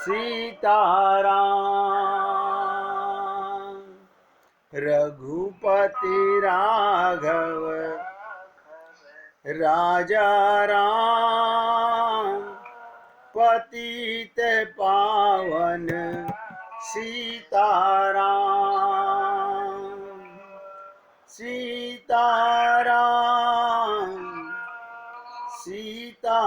सीताराम। रघुपति राघव राजा राम, पतित पावन सीताराम। सीताराम सीताराम,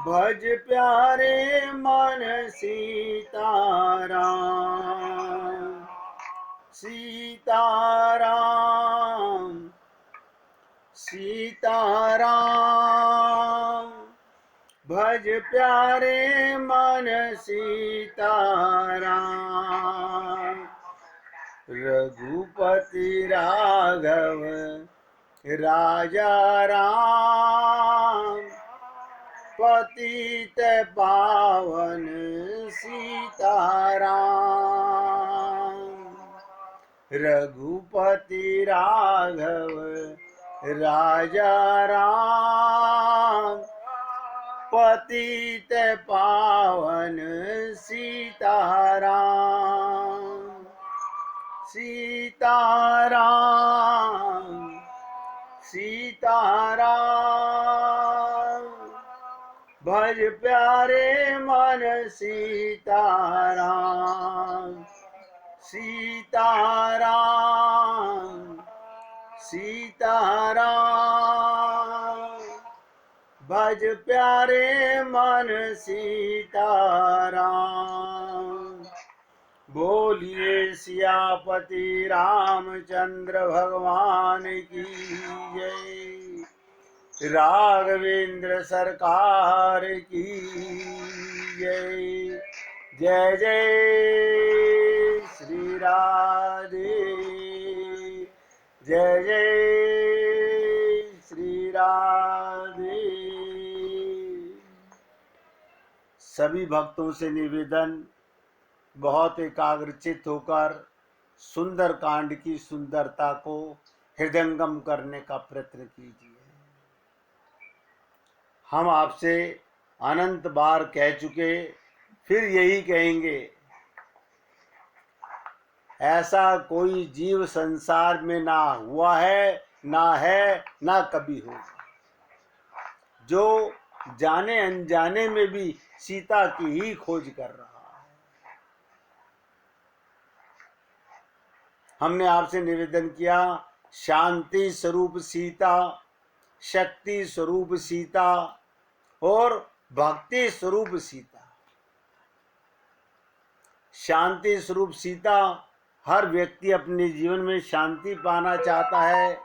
भज प्यारे मन सीताराम। सीताराम सीताराम, भज प्यारे मन सीताराम। रघुपति राघव राजा राम, पतित पावन सीताराम। रघुपति राघव राजा राम, पतित पावन सीताराम। सीताराम सीताराम, भज प्यारे मन सीताराम। सीताराम सीताराम, भज प्यारे मन सीताराम। बोलिए सियापति रामचंद्र भगवान की जय। राघवेंद्र सरकार की जय। जय जय श्री राधे, जय जय श्री राधे। सभी भक्तों से निवेदन, बहुत एकाग्रचित होकर सुंदर कांड की सुंदरता को हृदयंगम करने का प्रयत्न कीजिए। हम आपसे अनंत बार कह चुके, फिर यही कहेंगे, ऐसा कोई जीव संसार में ना हुआ है, ना कभी होगा, जो जाने अनजाने में भी सीता की ही खोज कर रहा है। हमने आपसे निवेदन किया, शांति स्वरूप सीता, शक्ति स्वरूप सीता और भक्ति स्वरूप सीता। शांति स्वरूप सीता, हर व्यक्ति अपने जीवन में शांति पाना चाहता है।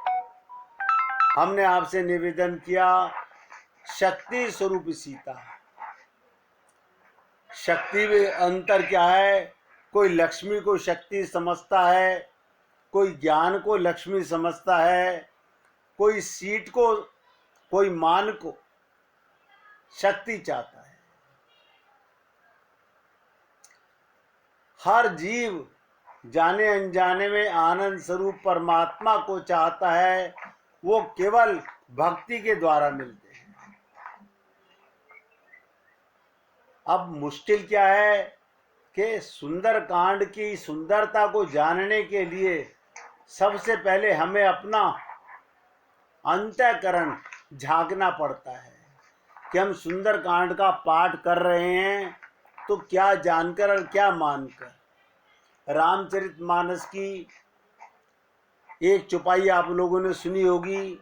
हमने आपसे निवेदन किया, शक्ति स्वरूप सीता। शक्ति में अंतर क्या है? कोई लक्ष्मी को शक्ति समझता है, कोई ज्ञान को लक्ष्मी समझता है, कोई सीट को, कोई मान को शक्ति चाहता है। हर जीव जाने अनजाने में आनंद स्वरूप परमात्मा को चाहता है, वो केवल भक्ति के द्वारा मिलते हैं। अब मुश्किल क्या है कि सुंदर कांड की सुंदरता को जानने के लिए सबसे पहले हमें अपना अंतःकरण झांकना पड़ता है कि हम सुंदर कांड का पाठ कर रहे हैं तो क्या जानकर और क्या मानकर। रामचरितमानस की एक चौपाई आप लोगों ने सुनी होगी,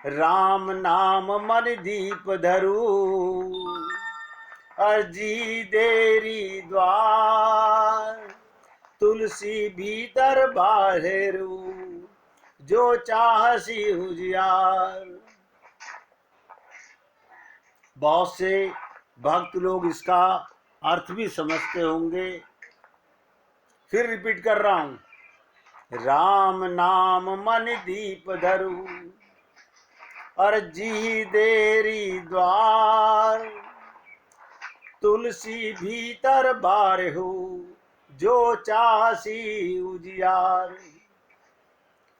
राम नाम मन दीप धरू, अर्जी देरी द्वार, तुलसी भीतर बाहेरू, जो चाहसी उजियार। बहुत से भक्त लोग इसका अर्थ भी समझते होंगे, फिर रिपीट कर रहा हूं, राम नाम मन दीप धरू, अर्जी देरी द्वार, तुलसी भीतर बारहू, जो चासी उजियार।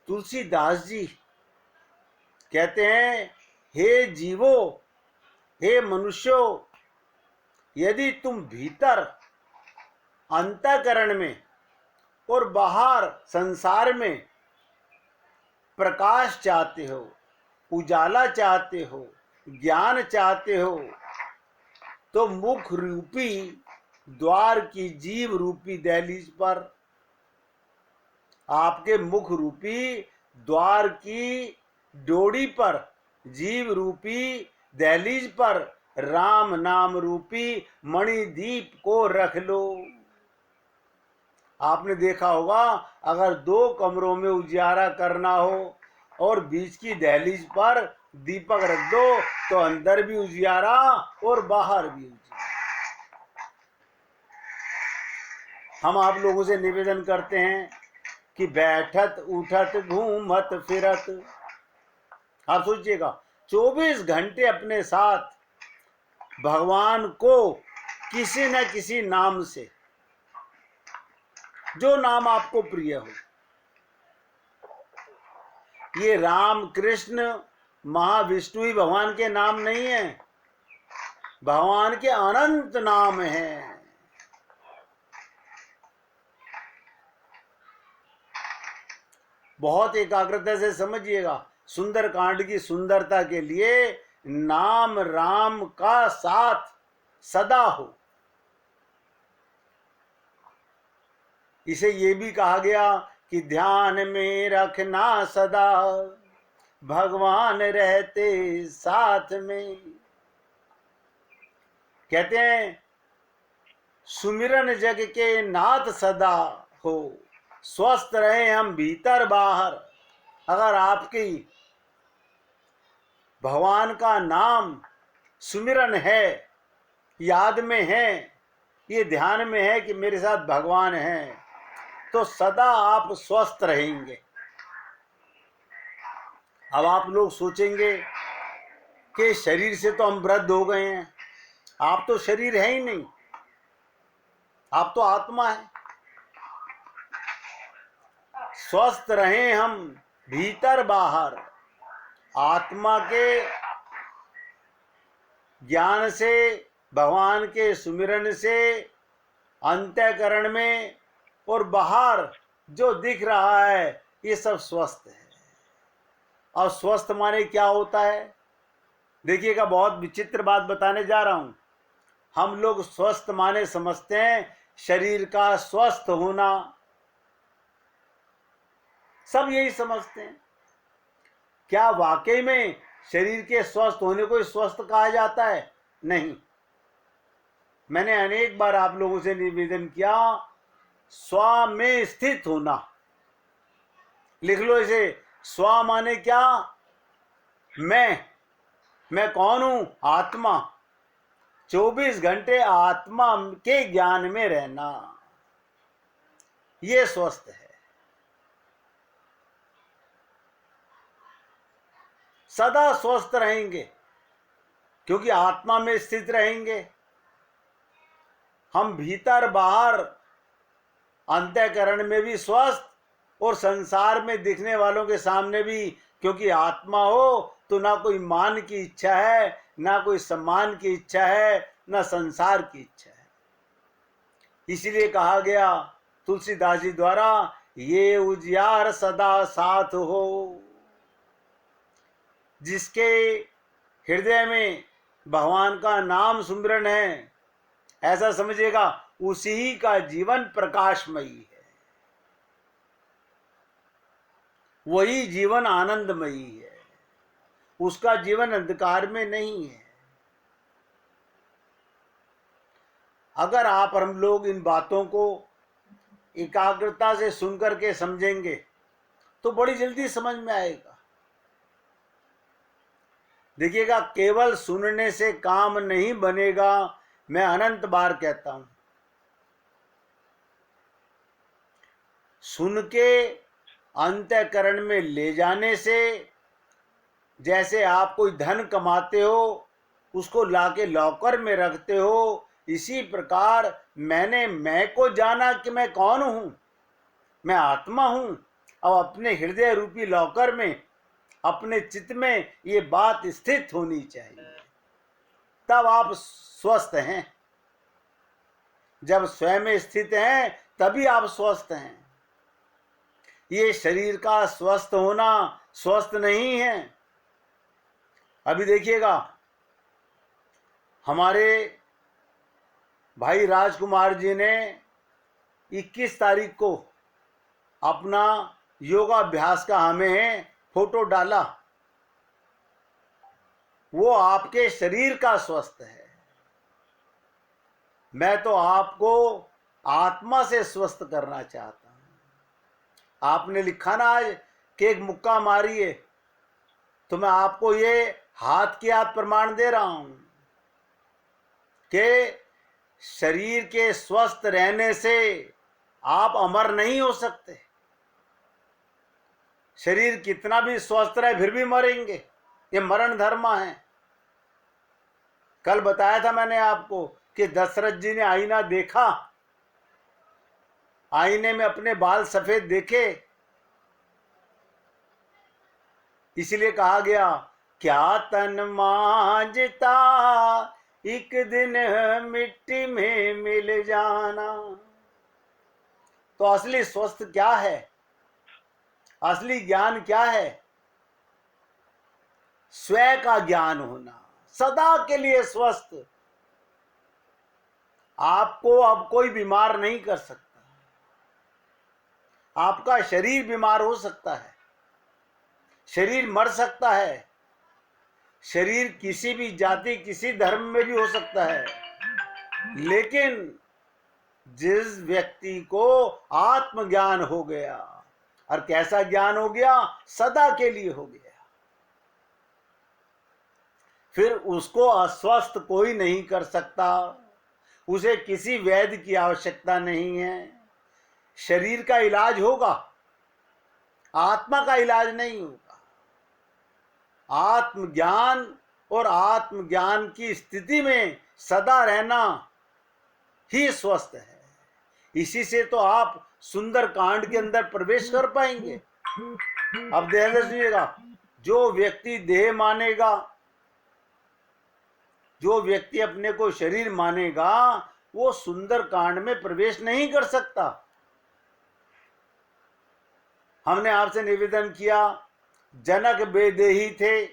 तुलसीदास जी कहते हैं, हे जीवो, हे मनुष्यों, यदि तुम भीतर अंतःकरण में और बाहर संसार में प्रकाश चाहते हो, उजाला चाहते हो, ज्ञान चाहते हो, तो मुख रूपी द्वार की जीव रूपी दहलीज पर, आपके मुख रूपी द्वार की डोरी पर, जीव रूपी दहलीज पर राम नाम रूपी मणिदीप को रख लो। आपने देखा होगा, अगर 2 कमरों में उजियारा करना हो और बीच की दहलीज पर दीपक रख दो तो अंदर भी उजियारा और बाहर भी उजियारा। हम आप लोगों से निवेदन करते हैं कि बैठत उठत घूमत फिरत, आप सोचिएगा 24 घंटे अपने साथ भगवान को किसी न किसी नाम से, जो नाम आपको प्रिय हो, ये राम कृष्ण महाविष्णु ही भगवान के नाम नहीं है, भगवान के अनंत नाम हैं। बहुत एकाग्रता से समझिएगा, सुंदरकांड की सुंदरता के लिए नाम राम का साथ सदा हो। इसे ये भी कहा गया कि ध्यान में रखना सदा, भगवान रहते साथ में। कहते हैं सुमिरन जग के नाथ सदा हो, स्वस्थ रहे हम भीतर बाहर। अगर आपकी भगवान का नाम सुमिरन है, याद में है, ये ध्यान में है कि मेरे साथ भगवान हैं, तो सदा आप स्वस्थ रहेंगे। अब आप लोग सोचेंगे कि शरीर से तो हम वृद्ध हो गए हैं, आप तो शरीर है ही नहीं, आप तो आत्मा है। स्वस्थ रहें हम भीतर बाहर, आत्मा के ज्ञान से, भगवान के सुमिरन से, अंतःकरण में और बाहर जो दिख रहा है ये सब स्वस्थ है। और स्वस्थ माने क्या होता है? देखिएगा, बहुत विचित्र बात बताने जा रहा हूं। हम लोग स्वस्थ माने समझते हैं शरीर का स्वस्थ होना, सब यही समझते हैं। क्या वाकई में शरीर के स्वस्थ होने को स्वस्थ कहा जाता है? नहीं। मैंने अनेक बार आप लोगों से निवेदन किया, स्व में स्थित होना। लिख लो इसे। स्व माने क्या? मैं कौन हूं? आत्मा। 24 घंटे आत्मा के ज्ञान में रहना, ये स्वस्थ है। सदा स्वस्थ रहेंगे क्योंकि आत्मा में स्थित रहेंगे। हम भीतर बाहर अंतःकरण में भी स्वस्थ और संसार में दिखने वालों के सामने भी, क्योंकि आत्मा हो तो ना कोई मान की इच्छा है, ना कोई सम्मान की इच्छा है, ना संसार की इच्छा है। इसलिए कहा गया तुलसीदास जी द्वारा, ये उजियार सदा साथ हो। जिसके हृदय में भगवान का नाम सुमिरन है, ऐसा समझिएगा उसी का जीवन प्रकाशमयी है, वही जीवन आनंदमयी है, उसका जीवन अंधकार में नहीं है। अगर आप और हम लोग इन बातों को एकाग्रता से सुनकर के समझेंगे तो बड़ी जल्दी समझ में आएगा। देखिएगा, केवल सुनने से काम नहीं बनेगा, मैं अनंत बार कहता हूं। सुन के अंतःकरण में ले जाने से, जैसे आप कोई धन कमाते हो, उसको लाके लॉकर में रखते हो, इसी प्रकार मैंने मैं को जाना कि मैं कौन हूं, मैं आत्मा हूं। अब अपने हृदय रूपी लॉकर में, अपने चित्त में ये बात स्थित होनी चाहिए, तब आप स्वस्थ हैं। जब स्वयं में स्थित हैं तभी आप स्वस्थ हैं। ये शरीर का स्वस्थ होना स्वस्थ नहीं है। अभी देखिएगा, हमारे भाई राजकुमार जी ने 21 तारीख को अपना योगाभ्यास का हमें फोटो डाला। वो आपके शरीर का स्वस्थ है। मैं तो आपको आत्मा से स्वस्थ करना चाहता हूं। आपने लिखा ना आज कि एक मुक्का मारिए, तो मैं आपको ये हाथ के हाथ प्रमाण दे रहा हूं कि शरीर के स्वस्थ रहने से आप अमर नहीं हो सकते। शरीर कितना भी स्वस्थ रहे फिर भी मरेंगे, ये मरण धर्म है। कल बताया था मैंने आपको कि दशरथ जी ने आईना देखा, आईने में अपने बाल सफेद देखे, इसलिए कहा गया क्या तन मांझता एक दिन मिट्टी में मिल जाना। तो असली स्वस्थ क्या है, असली ज्ञान क्या है? स्वयं का ज्ञान होना, सदा के लिए स्वस्थ। आपको अब कोई बीमार नहीं कर सकता। आपका शरीर बीमार हो सकता है, शरीर मर सकता है, शरीर किसी भी जाति किसी धर्म में भी हो सकता है, लेकिन जिस व्यक्ति को आत्मज्ञान हो गया, और कैसा ज्ञान हो गया? सदा के लिए हो गया, फिर उसको अस्वस्थ कोई नहीं कर सकता। उसे किसी वैद्य की आवश्यकता नहीं है। शरीर का इलाज होगा, आत्मा का इलाज नहीं होगा। आत्मज्ञान और आत्मज्ञान की स्थिति में सदा रहना ही स्वस्थ है। इसी से तो आप सुंदर कांड के अंदर प्रवेश कर पाएंगे। अब ध्यान से सुनिएगा, जो व्यक्ति देह मानेगा, जो व्यक्ति अपने को शरीर मानेगा, वो सुंदर कांड में प्रवेश नहीं कर सकता। हमने आपसे निवेदन किया, जनक बेदेही थे,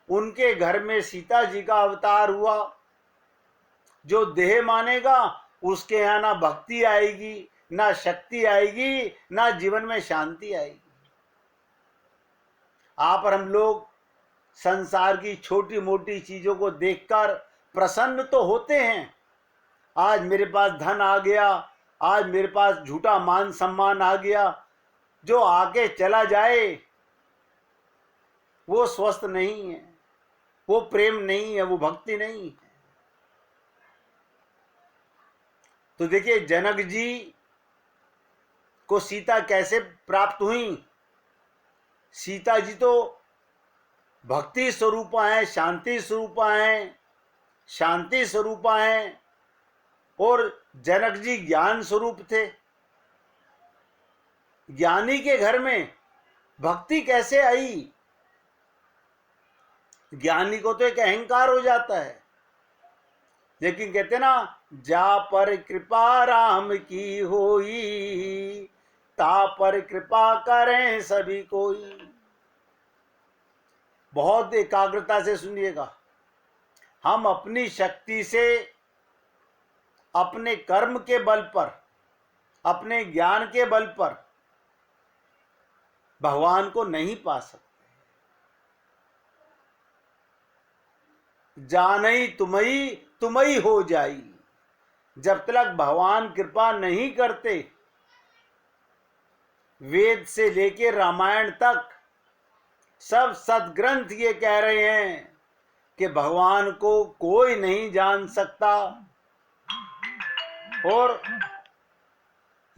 उनके घर में सीता जी का अवतार हुआ। जो देह मानेगा उसके यहाँ ना भक्ति आएगी, ना शक्ति आएगी, ना जीवन में शांति आएगी। आप और हम लोग संसार की छोटी मोटी चीजों को देखकर प्रसन्न तो होते हैं। आज मेरे पास धन आ गया, आज मेरे पास झूठा मान सम्मान आ गया, जो आके चला जाए वो स्वस्थ नहीं है, वो प्रेम नहीं है, वो भक्ति नहीं है। तो देखिए, जनक जी को सीता कैसे प्राप्त हुई? सीता जी तो भक्ति स्वरूपा है, शांति स्वरूपा है, शांति स्वरूपा है, और जनक जी ज्ञान स्वरूप थे। ज्ञानी के घर में भक्ति कैसे आई? ज्ञानी को तो एक अहंकार हो जाता है, लेकिन कहते ना, जा पर कृपा राम की होई, ता पर कृपा करें सभी कोई। बहुत एकाग्रता से सुनिएगा। हम अपनी शक्ति से, अपने कर्म के बल पर, अपने ज्ञान के बल पर भगवान को नहीं पा सकते। जानई तुम्ही तुम्ही हो जाई। जब तक भगवान कृपा नहीं करते, वेद से लेके रामायण तक सब सदग्रंथ ये कह रहे हैं कि भगवान को कोई नहीं जान सकता। और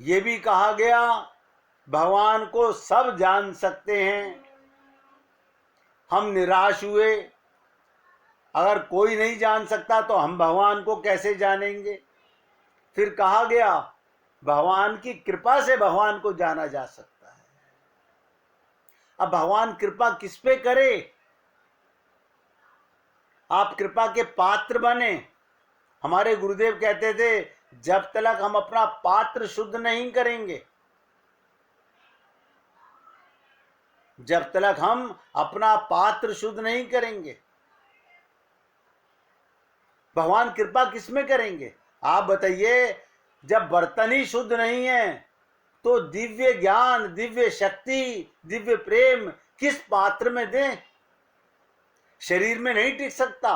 ये भी कहा गया, भगवान को सब जान सकते हैं। हम निराश हुए, अगर कोई नहीं जान सकता तो हम भगवान को कैसे जानेंगे? फिर कहा गया, भगवान की कृपा से भगवान को जाना जा सकता है। अब भगवान कृपा किस पे करे? आप कृपा के पात्र बने, हमारे गुरुदेव कहते थे, जब तक हम अपना पात्र शुद्ध नहीं करेंगे, जब तक हम अपना पात्र शुद्ध नहीं करेंगे, भगवान कृपा किस में करेंगे? आप बताइए, जब बर्तन ही शुद्ध नहीं है तो दिव्य ज्ञान, दिव्य शक्ति, दिव्य प्रेम किस पात्र में दें? शरीर में नहीं टिक सकता।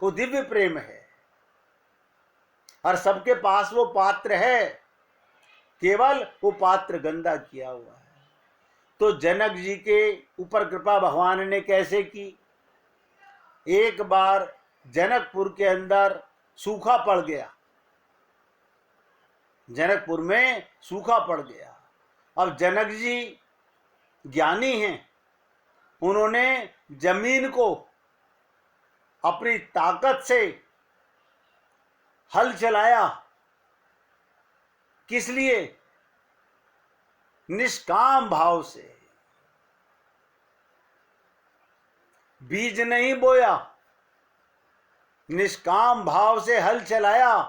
वो दिव्य प्रेम है और सबके पास वो पात्र है, केवल वो पात्र गंदा किया हुआ है। तो जनक जी के ऊपर कृपा भगवान ने कैसे की? एक बार जनकपुर के अंदर सूखा पड़ गया, जनकपुर में सूखा पड़ गया। अब जनक जी ज्ञानी हैं, उन्होंने जमीन को अपनी ताकत से हल चलाया। किस लिए? निष्काम भाव से। बीज नहीं बोया, निष्काम भाव से हल चलाया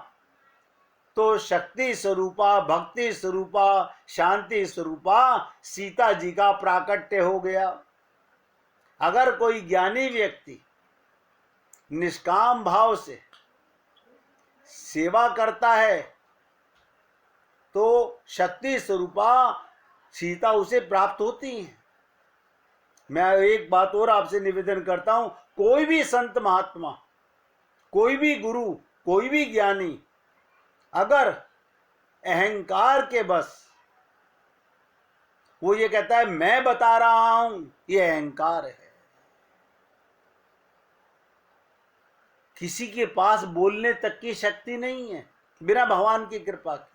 तो शक्ति स्वरूपा, भक्ति स्वरूपा, शांति स्वरूपा सीता जी का प्राकट्य हो गया। अगर कोई ज्ञानी व्यक्ति निष्काम भाव से सेवा करता है तो शक्ति स्वरूपा सीता उसे प्राप्त होती है। मैं एक बात और आपसे निवेदन करता हूं, कोई भी संत महात्मा, कोई भी गुरु, कोई भी ज्ञानी अगर अहंकार के बस वो ये कहता है मैं बता रहा हूं, ये अहंकार है। किसी के पास बोलने तक की शक्ति नहीं है बिना भगवान की कृपा के।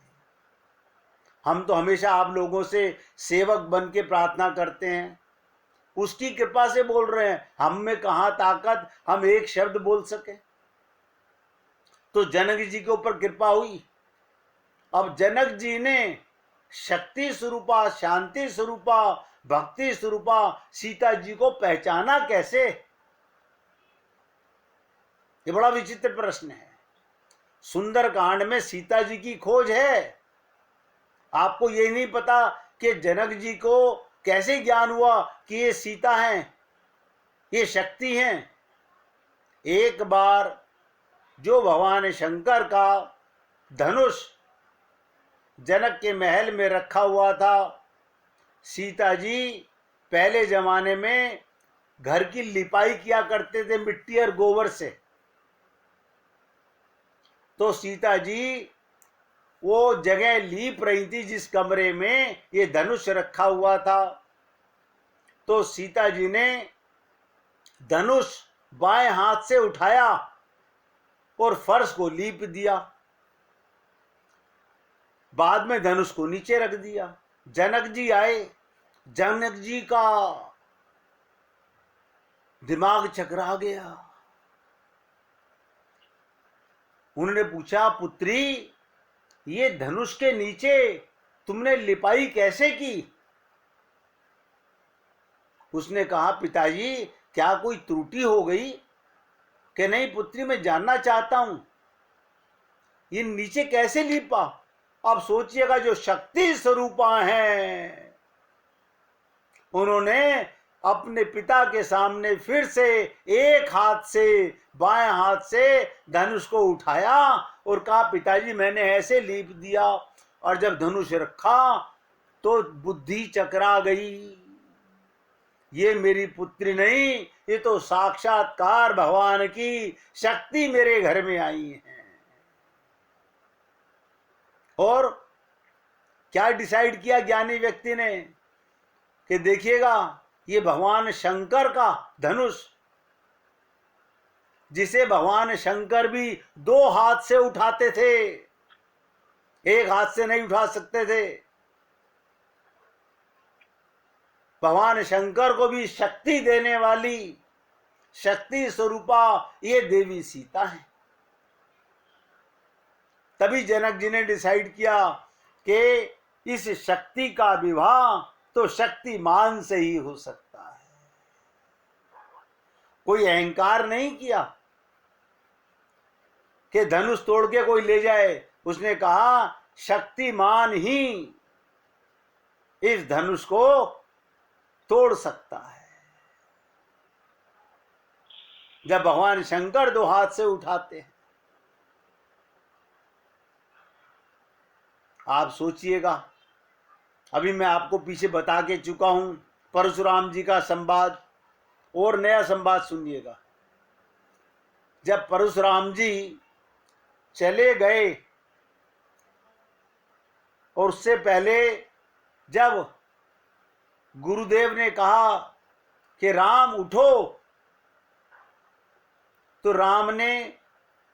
हम तो हमेशा आप लोगों से सेवक बन के प्रार्थना करते हैं, उसकी कृपा से बोल रहे हैं। हम में कहां ताकत हम एक शब्द बोल सके। तो जनक जी के ऊपर कृपा हुई। अब जनक जी ने शक्ति स्वरूपा, शांति स्वरूपा, भक्ति स्वरूपा सीता जी को पहचाना कैसे? ये बड़ा विचित्र प्रश्न है। सुंदरकांड में सीता जी की खोज है। आपको ये नहीं पता कि जनक जी को कैसे ज्ञान हुआ कि ये सीता हैं, ये शक्ति हैं। एक बार जो भगवान शंकर का धनुष जनक के महल में रखा हुआ था, सीता जी पहले जमाने में घर की लिपाई किया करते थे मिट्टी और गोबर से। तो सीता जी वो जगह लीप रही थी जिस कमरे में ये धनुष रखा हुआ था। तो सीता जी ने धनुष बाएं हाथ से उठाया और फर्श को लीप दिया, बाद में धनुष को नीचे रख दिया। जनक जी आए, जनक जी का दिमाग चकरा गया। उन्होंने पूछा, पुत्री ये धनुष के नीचे तुमने लिपाई कैसे की? उसने कहा, पिताजी क्या कोई त्रुटि हो गई? कि नहीं पुत्री, मैं जानना चाहता हूं ये नीचे कैसे लिपा। अब सोचिएगा, जो शक्ति स्वरूपा हैं उन्होंने अपने पिता के सामने फिर से एक हाथ से, बाएं हाथ से धनुष को उठाया और कहा, पिताजी मैंने ऐसे लीप दिया। और जब धनुष रखा तो बुद्धि चकरा गई। ये मेरी पुत्री नहीं, ये तो साक्षात्कार भगवान की शक्ति मेरे घर में आई है। और क्या डिसाइड किया ज्ञानी व्यक्ति ने कि देखिएगा ये भगवान शंकर का धनुष, जिसे भगवान शंकर भी दो हाथ से उठाते थे, एक हाथ से नहीं उठा सकते थे। भगवान शंकर को भी शक्ति देने वाली शक्ति स्वरूपा ये देवी सीता है। तभी जनक जी ने डिसाइड किया कि इस शक्ति का विवाह तो शक्तिमान से ही हो सकता है। कोई अहंकार नहीं किया, कि धनुष तोड़ के कोई ले जाए। उसने कहा शक्तिमान ही इस धनुष को तोड़ सकता है। जब भगवान शंकर दो हाथ से उठाते हैं, आप सोचिएगा, अभी मैं आपको पीछे बता के चुका हूं परशुराम जी का संवाद, और नया संवाद सुनिएगा। जब परशुराम जी चले गए और उससे पहले जब गुरुदेव ने कहा कि राम उठो, तो राम ने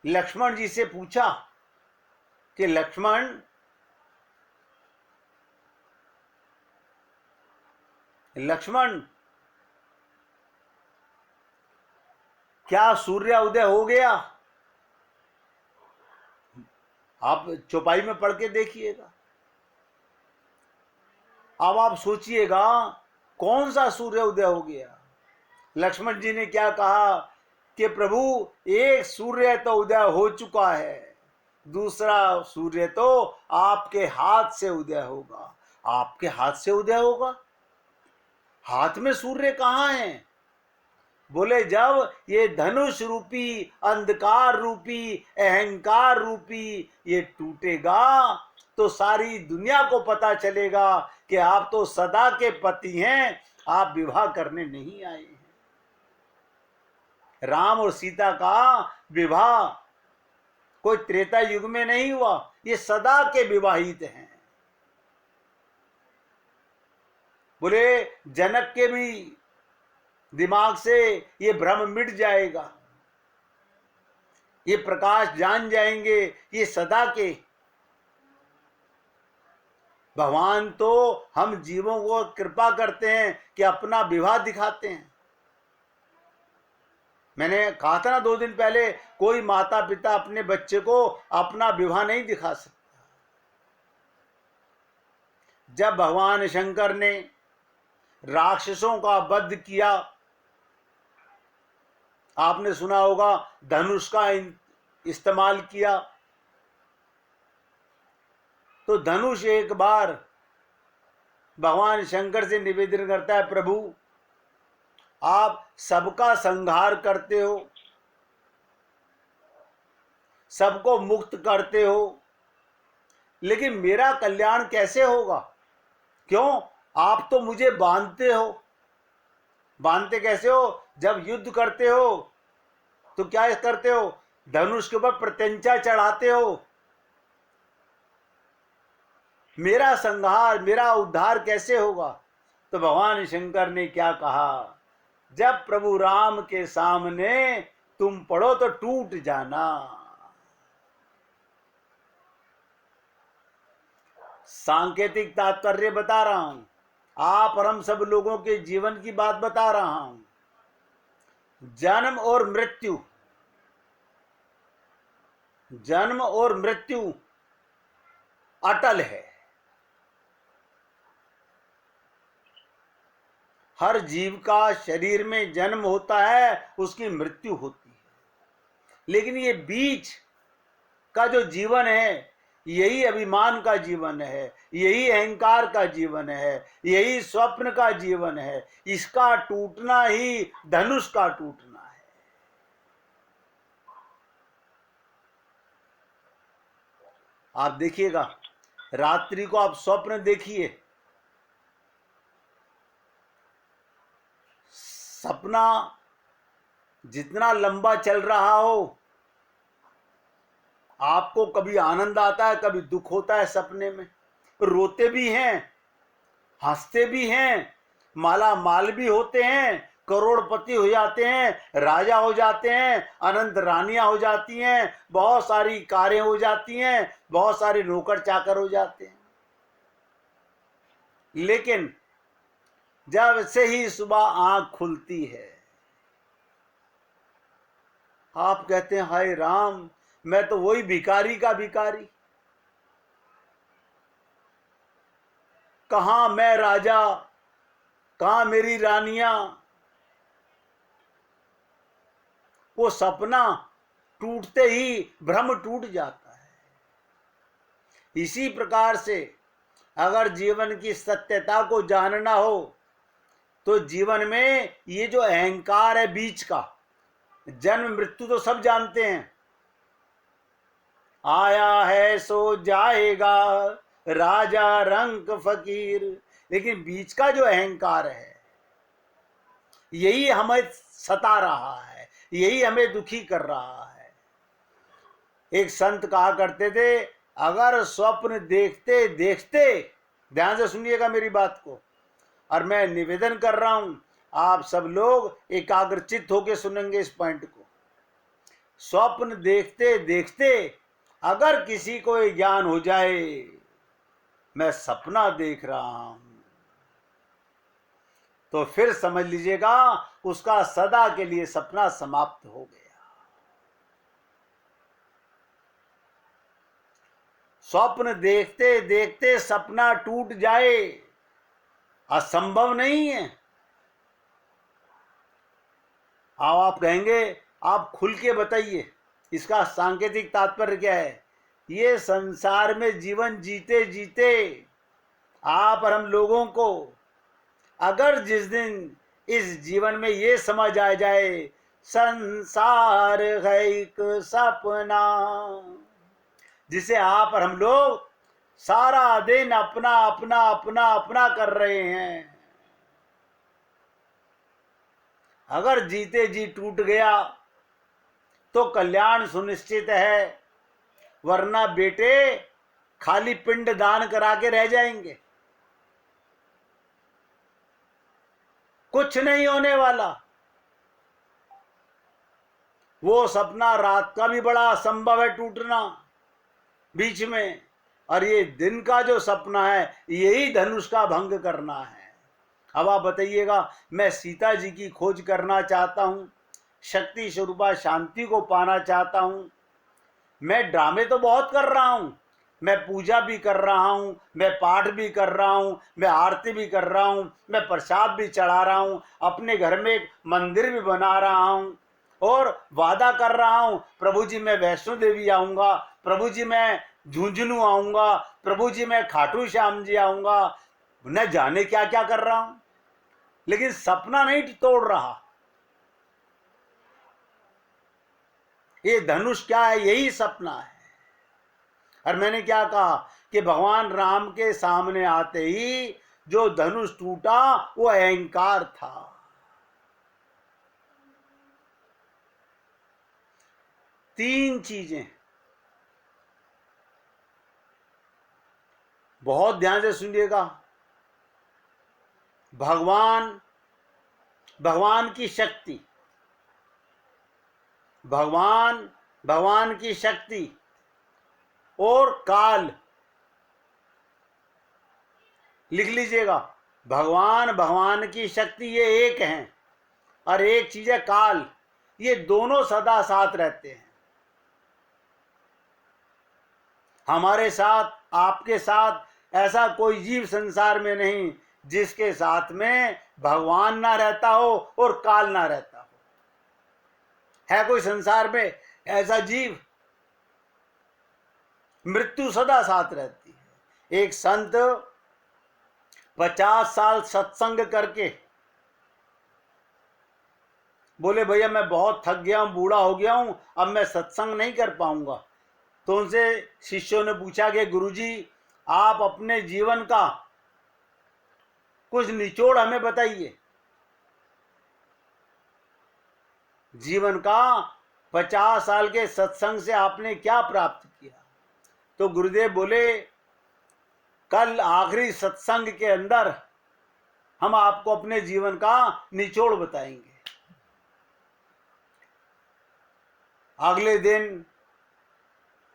लक्ष्मण जी से पूछा कि लक्ष्मण, क्या सूर्य उदय हो गया? आप चौपाई में पढ़ के देखिएगा। अब आप सोचिएगा कौन सा सूर्य उदय हो गया? लक्ष्मण जी ने क्या कहा कि प्रभु, एक सूर्य तो उदय हो चुका है, दूसरा सूर्य तो आपके हाथ से उदय होगा। आपके हाथ से उदय होगा? हाथ में सूर्य कहाँ है? बोले जब ये धनुष रूपी, अंधकार रूपी, अहंकार रूपी ये टूटेगा तो सारी दुनिया को पता चलेगा कि आप तो सदा के पति हैं, आप विवाह करने नहीं आए हैं। राम और सीता का विवाह कोई त्रेता युग में नहीं हुआ, ये सदा के विवाहित हैं। बोले जनक के भी दिमाग से ये भ्रम मिट जाएगा, ये प्रकाश जान जाएंगे, ये सदा के। भगवान तो हम जीवों को कृपा करते हैं कि अपना विवाह दिखाते हैं। मैंने कहा था ना 2 दिन पहले, कोई माता पिता अपने बच्चे को अपना विवाह नहीं दिखा सकता। जब भगवान शंकर ने राक्षसों का वध किया, आपने सुना होगा धनुष का इस्तेमाल किया, तो धनुष एक बार भगवान शंकर से निवेदन करता है, प्रभु आप सबका संहार करते हो, सबको मुक्त करते हो, लेकिन मेरा कल्याण कैसे होगा? क्यों? आप तो मुझे बांधते हो। बांधते कैसे हो? जब युद्ध करते हो तो क्या करते हो? धनुष के ऊपर प्रत्यंचा चढ़ाते हो। मेरा संहार, मेरा उद्धार कैसे होगा? तो भगवान शंकर ने क्या कहा, जब प्रभु राम के सामने तुम पड़ो तो टूट जाना। सांकेतिक तात्पर्य बता रहा हूं, आप और हम सब लोगों के जीवन की बात बता रहा हूं। जन्म और मृत्यु, जन्म और मृत्यु अटल है। हर जीव का शरीर में जन्म होता है, उसकी मृत्यु होती है, लेकिन ये बीच का जो जीवन है, यही अभिमान का जीवन है, यही अहंकार का जीवन है, यही स्वप्न का जीवन है। इसका टूटना ही धनुष का टूटना है। आप देखिएगा, रात्रि को आप स्वप्न देखिए, सपना जितना लंबा चल रहा हो, आपको कभी आनंद आता है, कभी दुख होता है सपने में। रोते भी हैं, हंसते भी हैं, माला माल भी होते हैं, करोड़पति हो जाते हैं, राजा हो जाते हैं, अनंत रानियां हो जाती हैं, बहुत सारी कारें हो जाती हैं, बहुत सारे नौकर चाकर हो जाते हैं। लेकिन जब से ही सुबह आंख खुलती है, आप कहते हैं हाय राम, मैं तो वही भिखारी का भिखारी, कहां मैं राजा, कहां मेरी रानियां। वो सपना टूटते ही भ्रम टूट जाता है। इसी प्रकार से अगर जीवन की सत्यता को जानना हो तो जीवन में ये जो अहंकार है बीच का, जन्म मृत्यु तो सब जानते हैं, आया है सो जाएगा राजा रंक फकीर, लेकिन बीच का जो अहंकार है यही हमें सता रहा है, यही हमें दुखी कर रहा है। एक संत कहा करते थे, अगर स्वप्न देखते देखते, ध्यान से सुनिएगा मेरी बात को, और मैं निवेदन कर रहा हूं आप सब लोग एकाग्रचित्त होकर सुनेंगे इस पॉइंट को। स्वप्न देखते देखते अगर किसी को ये ज्ञान हो जाए मैं सपना देख रहा हूं, तो फिर समझ लीजिएगा उसका सदा के लिए सपना समाप्त हो गया। स्वप्न देखते देखते सपना टूट जाए असंभव नहीं है। अब आप कहेंगे आप खुल के बताइए इसका सांकेतिक तात्पर्य क्या है। ये संसार में जीवन जीते जीते आप और हम लोगों को अगर जिस दिन इस जीवन में ये समझ आ जाए संसार है एक सपना, जिसे आप और हम लोग सारा दिन अपना अपना अपना अपना कर रहे हैं, अगर जीते जी टूट गया तो कल्याण सुनिश्चित है, वरना बेटे खाली पिंड दान करा के रह जाएंगे, कुछ नहीं होने वाला। वो सपना रात का भी बड़ा असंभव है टूटना बीच में, और ये दिन का जो सपना है यही धनुष का भंग करना है। अब आप बताइएगा, मैं सीता जी की खोज करना चाहता हूं, शक्ति स्वरूपा शांति को पाना चाहता हूं, मैं ड्रामे तो बहुत कर रहा हूं, मैं पूजा भी कर रहा हूं, मैं पाठ भी कर रहा हूं, मैं आरती भी कर रहा हूं, मैं प्रसाद भी चढ़ा रहा हूं, अपने घर में एक मंदिर भी बना रहा हूं और वादा कर रहा हूं प्रभु जी मैं वैष्णो देवी आऊंगा, प्रभु जी मैं झुंझुनू आऊंगा, प्रभु जी मैं खाटू श्याम जी आऊंगा, न जाने क्या क्या कर रहा हूं, लेकिन सपना नहीं तोड़ रहा। ये धनुष क्या है? यही सपना है। और मैंने क्या कहा कि भगवान राम के सामने आते ही जो धनुष टूटा वो अहंकार था। तीन चीजें बहुत ध्यान से सुनिएगा। भगवान, भगवान की शक्ति, भगवान, भगवान की शक्ति और काल, लिख लीजिएगा। भगवान, भगवान की शक्ति ये एक हैं, और एक चीज है काल, ये दोनों सदा साथ रहते हैं। हमारे साथ, आपके साथ ऐसा कोई जीव संसार में नहीं जिसके साथ में भगवान ना रहता हो और काल ना रहता हो। है कोई संसार में ऐसा जीव? मृत्यु सदा साथ रहती है। एक संत 50 साल सत्संग करके बोले भैया मैं बहुत थक गया हूं, बूढ़ा हो गया हूं, अब मैं सत्संग नहीं कर पाऊंगा। तो उनसे शिष्यों ने पूछा कि गुरुजी आप अपने जीवन का कुछ निचोड़ हमें बताइए, जीवन का 50 साल के सत्संग से आपने क्या प्राप्त किया। तो गुरुदेव बोले कल आखिरी सत्संग के अंदर हम आपको अपने जीवन का निचोड़ बताएंगे। अगले दिन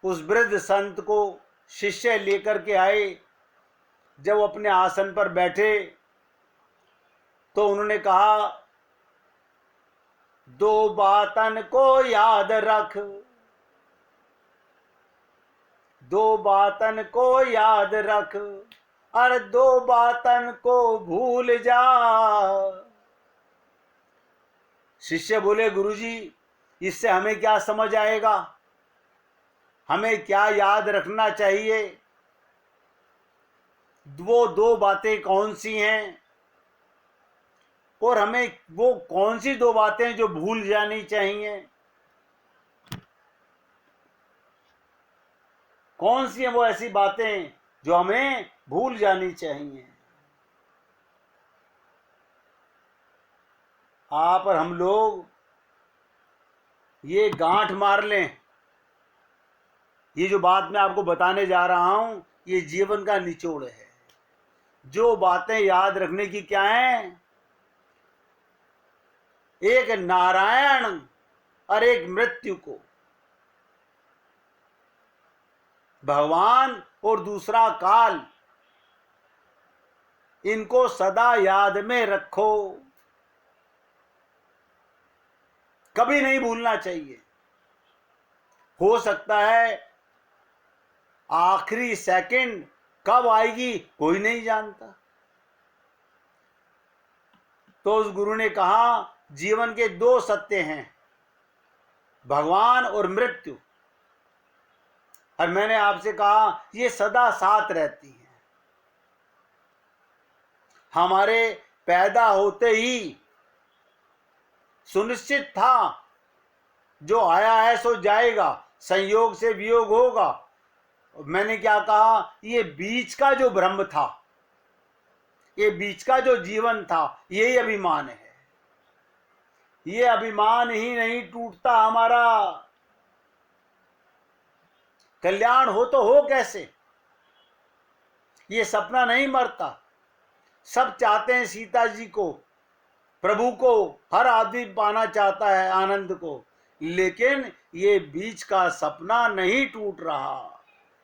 उस वृद्ध संत को शिष्य लेकर के आए। जब अपने आसन पर बैठे तो उन्होंने कहा दो बातन को याद रख, दो बातन को याद रख, और दो बातन को भूल जा। शिष्य बोले गुरुजी इससे हमें क्या समझ आएगा, हमें क्या याद रखना चाहिए, वो दो बातें कौन सी हैं, और हमें वो कौन सी दो बातें जो भूल जानी चाहिए, कौन सी हैं वो ऐसी बातें जो हमें भूल जानी चाहिए। आप और हम लोग ये गांठ मार लें, ये जो बात मैं आपको बताने जा रहा हूं ये जीवन का निचोड़ है। जो बातें याद रखने की क्या है, एक नारायण और एक मृत्यु को, भगवान और दूसरा काल, इनको सदा याद में रखो, कभी नहीं भूलना चाहिए। हो सकता है आखिरी सेकंड कब आएगी कोई नहीं जानता। तो उस गुरु ने कहा जीवन के दो सत्य हैं, भगवान और मृत्यु, और मैंने आपसे कहा ये सदा साथ रहती है। हमारे पैदा होते ही सुनिश्चित था जो आया है सो जाएगा, संयोग से वियोग होगा। मैंने क्या कहा, ये बीच का जो ब्रह्म था, ये बीच का जो जीवन था, यही अभिमान है। ये अभिमान ही नहीं टूटता हमारा। कल्याण हो तो हो कैसे, ये सपना नहीं मरता। सब चाहते हैं सीता जी को, प्रभु को, हर आदमी पाना चाहता है आनंद को, लेकिन ये बीच का सपना नहीं टूट रहा।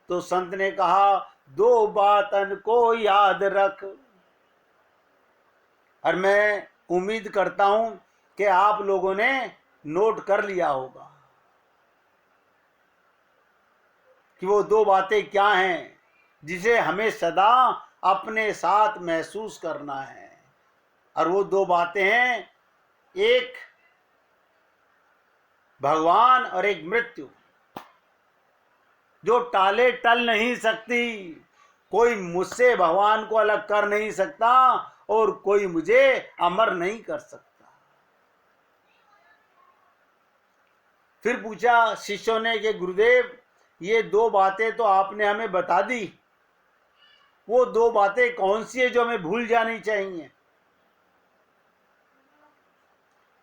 तो संत ने कहा दो बातन को याद रख। और मैं उम्मीद करता हूं कि आप लोगों ने नोट कर लिया होगा कि वो दो बातें क्या हैं जिसे हमें सदा अपने साथ महसूस करना है। और वो दो बातें हैं, एक भगवान और एक मृत्यु, जो टाले टल नहीं सकती। कोई मुझसे भगवान को अलग कर नहीं सकता और कोई मुझे अमर नहीं कर सकता। फिर पूछा शिष्यों ने कि गुरुदेव ये दो बातें तो आपने हमें बता दी, वो दो बातें कौन सी है जो हमें भूल जानी चाहिए,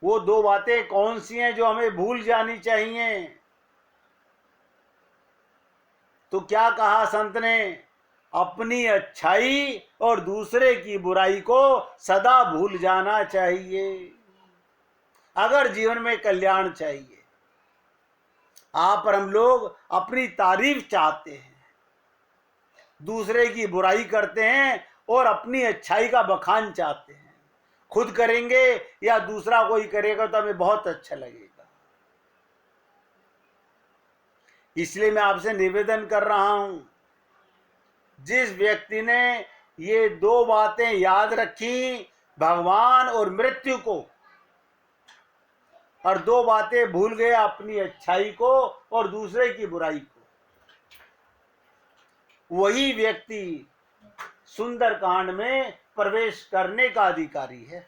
वो दो बातें कौन सी हैं जो हमें भूल जानी चाहिए। तो क्या कहा संत ने, अपनी अच्छाई और दूसरे की बुराई को सदा भूल जाना चाहिए अगर जीवन में कल्याण चाहिए। आप और हम लोग अपनी तारीफ चाहते हैं, दूसरे की बुराई करते हैं और अपनी अच्छाई का बखान चाहते हैं। खुद करेंगे या दूसरा कोई करेगा तो हमें बहुत अच्छा लगेगा। इसलिए मैं आपसे निवेदन कर रहा हूं, जिस व्यक्ति ने ये दो बातें याद रखी, भगवान और मृत्यु को, और दो बातें भूल गए, अपनी अच्छाई को और दूसरे की बुराई को, वही व्यक्ति सुंदरकांड में प्रवेश करने का अधिकारी है।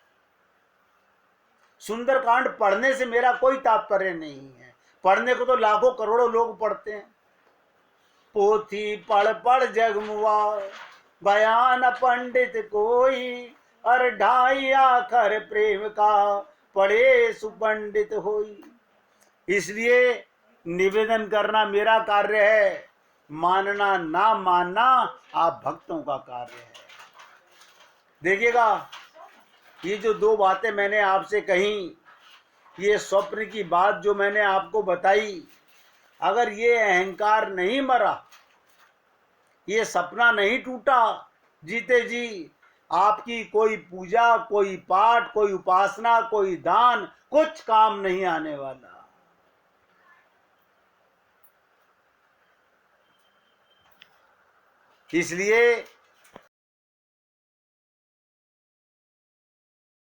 सुंदरकांड पढ़ने से मेरा कोई तात्पर्य नहीं है, पढ़ने को तो लाखों करोड़ों लोग पढ़ते हैं। पोथी पढ़ पढ़ जगमुआ, बयान पंडित कोई, और ढाई आखर प्रेम का, पढ़े सुपंडित होई। इसलिए निवेदन करना मेरा कार्य है, मानना ना मानना आप भक्तों का कार्य है। देखिएगा, ये जो दो बातें मैंने आपसे कही, ये स्वप्न की बात जो मैंने आपको बताई, अगर ये अहंकार नहीं मरा, ये सपना नहीं टूटा जीते जी, आपकी कोई पूजा, कोई पाठ, कोई उपासना, कोई दान कुछ काम नहीं आने वाला। इसलिए